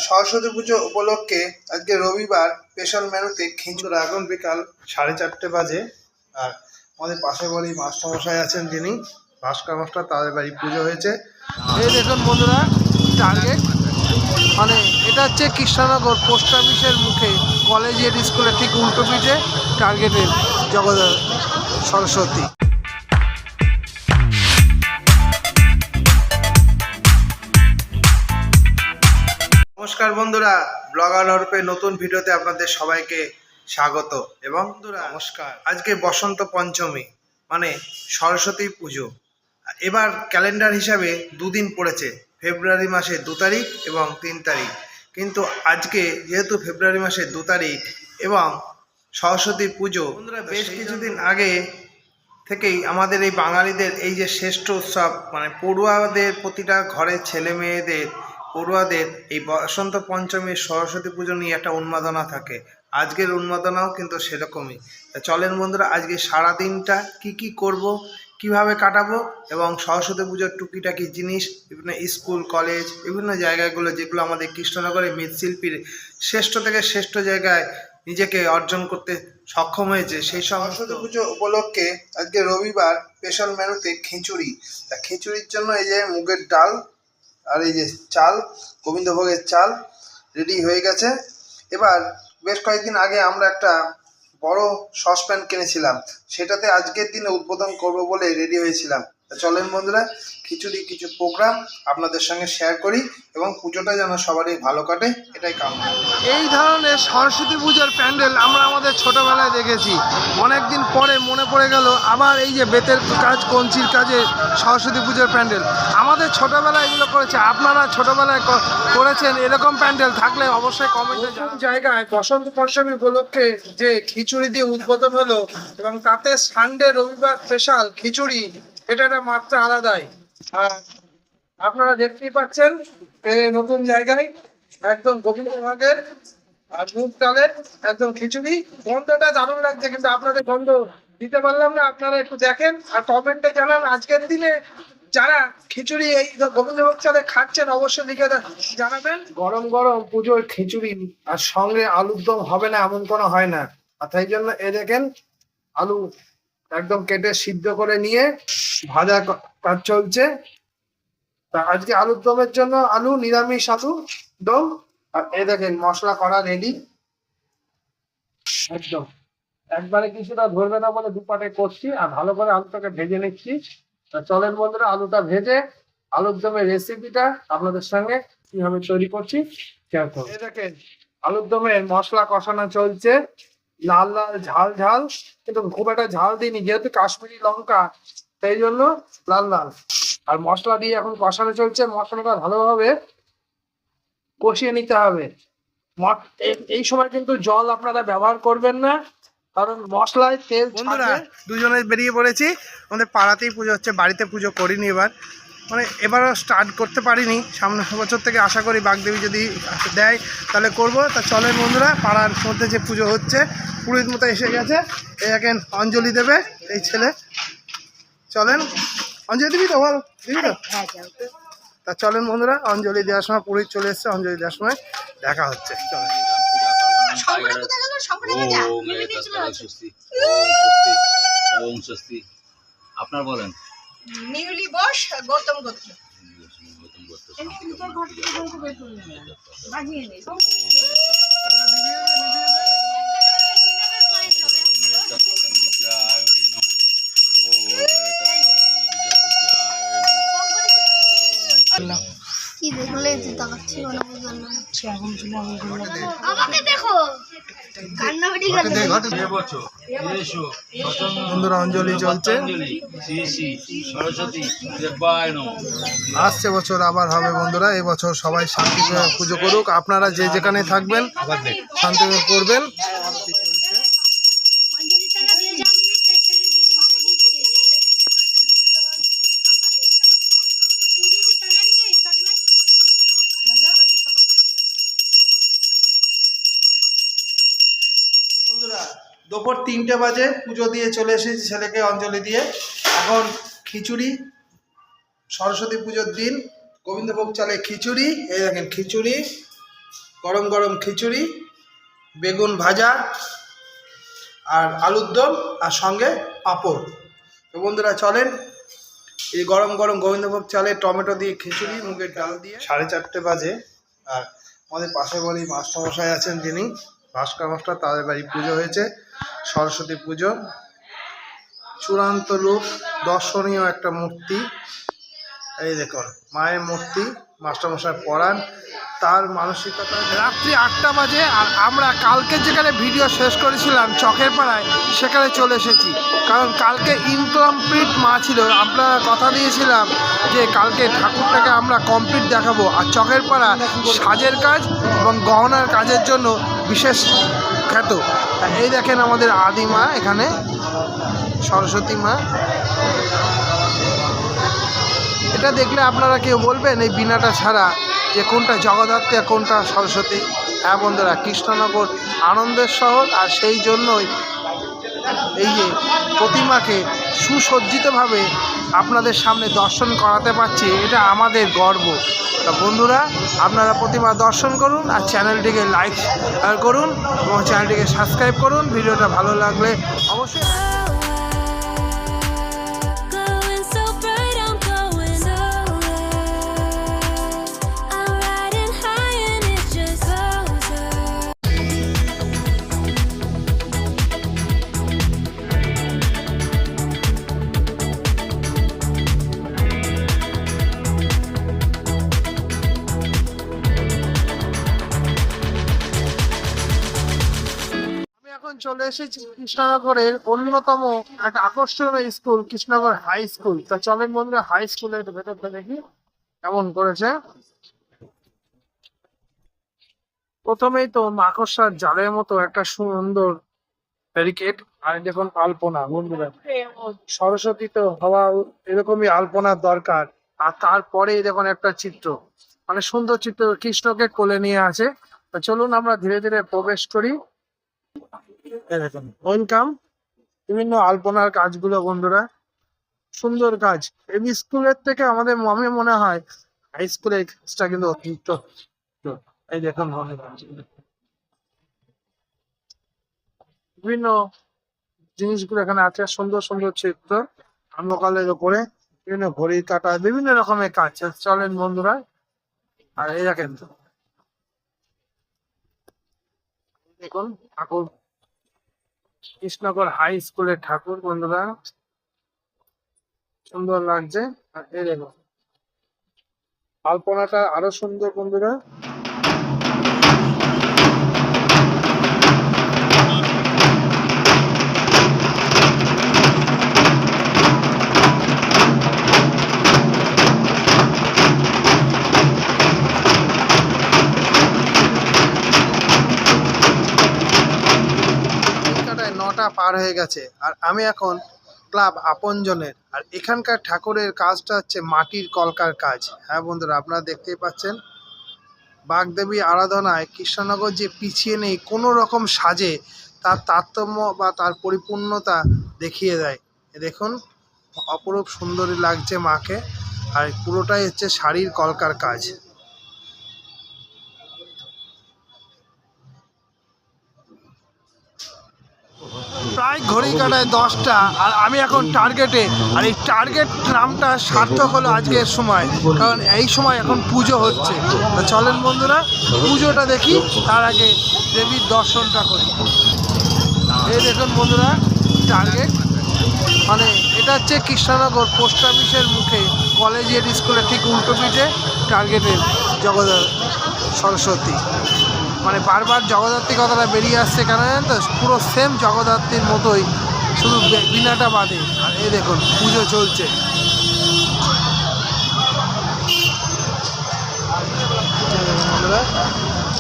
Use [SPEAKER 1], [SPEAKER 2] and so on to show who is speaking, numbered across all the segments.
[SPEAKER 1] সরস্বতী পুজো উপলক্ষে আজকে রবিবার স্পেশাল মেনুতে খিচুড়ি। এখন বিকাল 4:30 বাজে। আর আমাদের পাশের বাড়ি মাস্টারমশাই আছেন, যিনি ভাস্কর মাস্টার, তাদের বাড়ি পুজো হয়েছে।
[SPEAKER 2] এই দেখুন বন্ধুরা, টার্গেট মানে এটা হচ্ছে কৃষ্ণনগর পোস্ট অফিসের মুখে কলেজিয়েট স্কুলের ঠিক উল্টো পিঠে টার্গেটের জগৎ সরস্বতী।
[SPEAKER 1] নমস্কার বন্ধুরা, ব্লগার রূপে নতুন ভিডিওতে আপনাদের সবাইকে স্বাগত। এবং বন্ধুরা নমস্কার, আজকে বসন্ত পঞ্চমী মানে সরস্বতী পুজো। এবার ক্যালেন্ডার হিসাবে দুদিন পড়েছে, ফেব্রুয়ারি মাসের 2 তারিখ এবং 3 তারিখ। কিন্তু আজকে যেহেতু ফেব্রুয়ারি মাসের 2 তারিখ এবং সরস্বতী পুজো, বন্ধুরা বেশ কিছুদিন আগে থেকেই আমাদের এই বাঙালিদের এই যে শ্রেষ্ঠ উৎসব, মানে পড়ুয়াদের, প্রতিটা ঘরের ছেলে মেয়েদের পড়ুয়াদের এই বসন্ত পঞ্চমীর সরস্বতী পুজো নিয়ে একটা উন্মাদনা থাকে। আজকের উন্মাদনাও কিন্তু সেরকমই। চলেন বন্ধুরা, আজকে সারা দিনটা কি করব, কিভাবে কাটাবো এবং সরস্বতী পুজোর টুকিটাকি জিনিস বিভিন্ন স্কুল কলেজ বিভিন্ন জায়গাগুলো যেগুলো আমাদের কৃষ্ণনগরের মৃৎশিল্পীর শ্রেষ্ঠ থেকে শ্রেষ্ঠ জায়গায় নিজেকে অর্জন করতে সক্ষম হয়েছে, সেই সরস্বতী পুজো উপলক্ষে আজকে রবিবার স্পেশাল মেনুতে খিচুড়ি। তা খিচুড়ির জন্য এই যে মুগের ডাল আর এই যে চাল, গোবিন্দভোগের চাল রেডি হয়ে গেছে। এবার বেশ কয়েকদিন আগে আমরা একটা বড় সসপ্যান কিনেছিলাম, সেটাতে আজকের দিনে উদ্বোধন করব বলে রেডি হয়েছিলাম। চলেন বন্ধুরা, খিচুড়ি কিছু প্রোগ্রাম আপনাদের সঙ্গে শেয়ার করি এবং পুজোটা যেন সবারই ভালো কাটে, এটাই কামনা।
[SPEAKER 2] এই ধরনের সরস্বতী পুজোর প্যান্ডেল আমরা আমাদের ছোটোবেলায় দেখেছি। অনেক দিন পরে মনে পড়ে গেল আবার এই যে বেতের কাজ, কঞ্চির কাজে সরস্বতী পুজোর প্যান্ডেল আমাদের ছোটোবেলায় এগুলো করেছে। আপনারা ছোটোবেলায় করেছেন এরকম প্যান্ডেল থাকলে অবশ্যই কমেন্টে জানান। জায়গায় বসন্ত পঞ্চমী উপলক্ষে যে খিচুড়ি দিয়ে উদ্বোধন হলো এবং তাতে সানডে রবিবার স্পেশাল খিচুড়ি, এটা একটা মাত্রা আলাদাই। আর আপনারা দেখতেই পাচ্ছেন নতুন জায়গায় একদম গোবিন্দভোগের আর মুগ ডালের একদম খিচুড়ি। গন্ধটা দারুণ লাগছে, কিন্তু আপনাদের গন্ধ দিতে পারলাম না। আপনারা একটু দেখেন আর কমেন্টে জানান আজকের দিনে যারা খিচুড়ি এই গোবিন্দভোগ চালে খাচ্ছেন অবশ্যই লিখে জানাবেন। গরম গরম পুজোর খিচুড়ি আর সঙ্গে আলুর দম হবে না এমন কোনো হয় না। আর তাই জন্য এ দেখেন আলু একদম কেটে সিদ্ধ করে নিয়ে ভাজা কাজ চলছে। তা আজকে আলুর দমের জন্য আলু, নিরামিষ আলু দম। আর এই দেখেন মশলা করা রেডি একদম। একবারে কিছুটা ধরবে না বলে দুপাটে করছি আর ভালো করে আলুটাকে ভেজে নিচ্ছি। তা চলেন বন্ধুরা, আলুটা ভেজে আলুর দমের রেসিপিটা আপনাদের সঙ্গে কিভাবে তৈরি করছি শেয়ার করব। এই দেখেন আলুর দমের মশলা কষানো চলছে, লাল লাল ঝাল ঝাল, কিন্তু খুব একটা ঝাল দিইনি যেহেতু কাশ্মীরি লঙ্কা, সেই জন্য লাল লাল। আর মশলা দিয়ে এখন কষানো চলছে, মশলাটা ভালোভাবে কষিয়ে নিতে হবে। এই সময় কিন্তু জল আপনারা ব্যবহার করবেন না, কারণ মশলায় তেল।
[SPEAKER 1] বন্ধুরা দুজনে বেরিয়ে পড়েছি, আমাদের পাড়াতেই পুজো হচ্ছে, বাড়িতে পুজো করিনি এবার, মানে এবারও স্টার্ট করতে পারিনি। সামনের বছর থেকে আশা করি বাগদেবী যদি দেয় তাহলে করব। তা চলেন বন্ধুরা, পাড়ার মধ্যে যে পুজো হচ্ছে পুরোহিত মতো এসে গেছে, এই এখন অঞ্জলি দেবে এই ছেলে। চলেন অঞ্জলি দিবি তো, বল দিবি তো? তা চলেন বন্ধুরা, অঞ্জলি দেওয়ার সময় পুরোহিত চলে এসছে, অঞ্জলি দেওয়ার সময় দেখা হচ্ছে। চলেন।
[SPEAKER 3] আপনার বলেন।
[SPEAKER 4] মিহুলি বোস, গৌতম গোত্র।
[SPEAKER 5] কি দেখলে তাকাচ্ছি আমাকে দেখো কান্নাকাটি
[SPEAKER 1] বন্ধুরা অঞ্জলি চলছে, আসছে বছর আবার হবে বন্ধুরা। এবছর সবাই শান্তি পুজো করুক, আপনারা যে যেখানে থাকবেন শান্তি করবেন। বন্ধুরা দুপুর 3টে বাজে, পুজো দিয়ে চলে এসেছি ছেলেকে অঞ্জলি দিয়ে। এখন খিচুড়ি, সরস্বতী পুজোর দিন গোবিন্দভোগ চালে খিচুড়ি, এই দেখেন খিচুড়ি গরম গরম খিচুড়ি, বেগুন ভাজা আর আলুর দম আর সঙ্গে পাঁপড়। তো বন্ধুরা চলেন, এই গরম গরম গোবিন্দভোগ চালে টমেটো দিয়ে খিচুড়ি, মুগের ডাল দিয়ে 4:30 বাজে। আর আমাদের পাশের বাড়ি মাস্টারমশাই আছেন, যিনি ভাস্কর মাস্টার, তাদের বাড়ি পুজো হয়েছে, সরস্বতী পুজো। চূড়ান্ত রূপ, দর্শনীয় একটা মূর্তি। এই দেখুন মায়ের মূর্তি, মাস্টারমশাই পড়ান, তার মানসিকতা।
[SPEAKER 2] রাত্রি 8টা বাজে আর আমরা কালকে যেখানে ভিডিও শেষ করেছিলাম চকের পাড়ায়, সেখানে চলে এসেছি। কারণ কালকে ইনকমপ্লিট মা ছিল, আমরা কথা দিয়েছিলাম যে কালকে ঠাকুরটাকে আমরা কমপ্লিট দেখাবো। আর চকের পাড়া সাজের কাজ এবং গহনার কাজের জন্য বিশেষ খ্যাত। এই দেখেন আমাদের আদি মা, এখানে সরস্বতী মা। এটা দেখলে আপনারা কেউ বলবেন এই বিনাটা ছাড়া যে কোনটা জগদ্ধাত্রী আর কোনটা সরস্বতী? হ্যাঁ বন্ধুরা, কৃষ্ণনগর আনন্দের শহর, আর সেই জন্যই এই যে প্রতিমাকে সুসজ্জিতভাবে আপনাদের সামনে দর্শন করাতে পারছি, এটা আমাদের গর্ব। তা বন্ধুরা, আপনারা প্রতিমা দর্শন করুন আর চ্যানেলটিকে লাইক করুন এবং চ্যানেলটিকে সাবস্ক্রাইব করুন। ভিডিওটা ভালো লাগলে অবশ্যই।
[SPEAKER 3] Glowing so bright, I'm glowing so I'm riding high and it's just closer.
[SPEAKER 2] আমি এখন চলে এসেছি কৃষ্ণনগরের অন্যতম একটা আকর্ষণীয় স্কুল, কৃষ্ণনগর হাই স্কুল। তা চলেন বন্ধুরা, হাই স্কুলের ভেতরটা দেখি কেমন করেছে। প্রথমেই তো মাকড়সার জালের মতো একটা সুন্দর ব্যারিকেড, আর দেখুন আলপনা। বন্ধুরা, সরস্বতী তো হওয়া এরকমই আলপনার দরকার। আর তারপরে দেখুন একটা চিত্র, মানে সুন্দর চিত্র, কৃষ্ণকে কোলে নিয়ে আছে। তো চলুন আমরা ধীরে ধীরে প্রবেশ করি। ওয়েলকাম। বিভিন্ন আলপনার কাজগুলো বন্ধুরা, সুন্দর কাজ। এই স্কুলের থেকে আমাদের আমি মনে হয় হাই স্কুলের কাজটা কিন্তু অতিরিক্ত। এই দেখুন বিভিন্ন জিনিসগুলো এখানে আছে, সুন্দর সুন্দর চিত্র, অন্ধকালের উপরে বিভিন্ন ঘড়ির কাটা, বিভিন্ন রকমের কাজ। চলেন বন্ধুরা, আর এই দেখেন দেখুন ঠাকুর, কৃষ্ণনগর হাই স্কুলের ঠাকুর। বন্ধুরা, সুন্দর লাগছে। আর এই দেখুন আলপনাটা আরো সুন্দর বন্ধুরা। পার হয়ে গেছে আর আমি এখন ক্লাব আপনজনের। আর এখানকার ঠাকুরের কাজটা হচ্ছে মাটির কলকার কাজ। হ্যাঁ বন্ধুরা, আপনারা দেখতেই পাচ্ছেন, বাগদেবী আরাধনায় কৃষ্ণনগর যে পিছিয়ে নেই কোনো রকম সাজে, তার তারতম্য বা তার পরিপূর্ণতা দেখিয়ে দেয়। দেখুন অপরূপ সুন্দরী লাগছে মাকে, আর পুরোটাই হচ্ছে শাড়ির কলকার কাজ। প্রায় ঘড়ি কাটায় 10টা, আর আমি এখন টার্গেটে। আর এই টার্গেট নামটা সার্থক হলো আজকের সময়, কারণ এই সময় এখন পুজো হচ্ছে। তো চলেন বন্ধুরা, পুজোটা দেখি, তার আগে দেবীর দর্শনটা করি। এই দেখুন বন্ধুরা, টার্গেট মানে এটা হচ্ছে কৃষ্ণনগর পোস্ট অফিসের মুখে কলেজিয়েট স্কুলের ঠিক উল্টো পিঠে টার্গেটের সরস্বতী। মানে বারবার জগদ্ধাত্রী কথাটা বেরিয়ে আসছে কেন জানেন তো? পুরো সেম জগদ্ধাত্রীর মতোই, শুধু বিনাটা বাদে। আর এই দেখুন পুজো চলছে।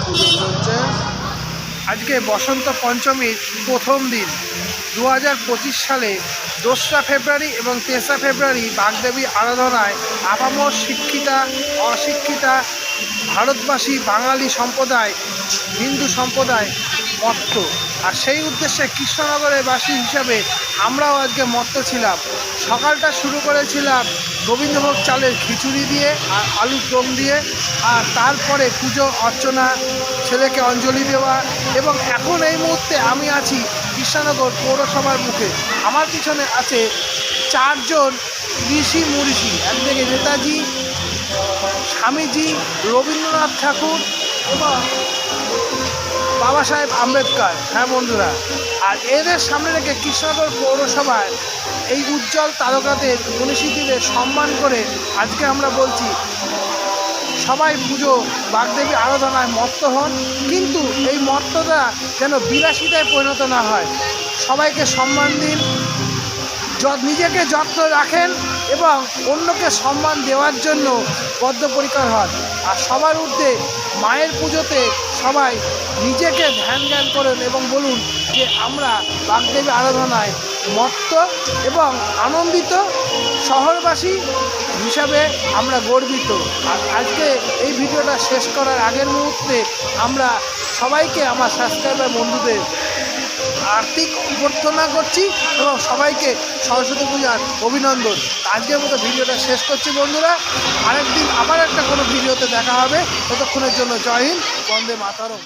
[SPEAKER 2] পুজো চলছে। আজকে বসন্ত পঞ্চমীর প্রথম দিন। 2025 সালে 2রা ফেব্রুয়ারি এবং 3রা ফেব্রুয়ারি বাগদেবী আরাধনায় আপামর শিক্ষিতা অশিক্ষিতা ভারতবাসী বাঙালি সম্প্রদায়, হিন্দু সম্প্রদায় মত্ত। আর সেই উদ্দেশ্যে কৃষ্ণনগরের বাসী হিসাবে আমরাও আজকে মত্ত ছিলাম। সকালটা শুরু করেছিলাম গোবিন্দভোগ চালের খিচুড়ি দিয়ে আর আলুর দম দিয়ে, আর তারপরে পুজো অর্চনা, ছেলেকে অঞ্জলি দেওয়া, এবং এখন এই মুহূর্তে আমি আছি কৃষ্ণনগর পৌরসভার মুখে। আমার পিছনে আছে 4 জন ঋষি মুঋষি, একদিকে নেতাজি, স্বামীজি, রবীন্দ্রনাথ ঠাকুর এবং বাবা সাহেব আম্বেদকর। হ্যাঁ বন্ধুরা, আর এদের সামনে রেখে কৃষ্ণনগর পৌরসভায় এই উজ্জ্বল তারকাদের, মনীষীদের সম্মান করে আজকে আমরা বলছি সবাই পুজো বাগদেবী আরাধনায় মত্ত হন, কিন্তু এই মত্তটা যেন বিলাসিতায় পরিণত না হয়। সবাইকে সম্মান দিন, নিজেকে যত্ন রাখেন এবং অন্যকে সম্মান দেওয়ার জন্য বদ্ধপরিকর হন। আর সবার ঊর্ধ্বে মায়ের পুজোতে সবাই নিজেকে ধ্যান জ্ঞান করেন এবং বলুন যে আমরা বাগদেবী আরাধনায় মত্ত এবং আনন্দিত শহরবাসী হিসাবে আমরা গর্বিত। আর আজকে এই ভিডিওটা শেষ করার আগের মুহূর্তে আমরা সবাইকে, আমার সাবস্ক্রাইবার বন্ধুদের আর্থিক অভ্যর্থনা করছি এবং সবাইকে সরস্বতী পূজার অভিনন্দন। আজকের মতো ভিডিওটা শেষ করছি বন্ধুরা। আরেকদিন আবার একটা কোনো ভিডিওতে দেখা হবে। ততক্ষণের জন্য জয় হিন্দ, বন্দে মাতরম।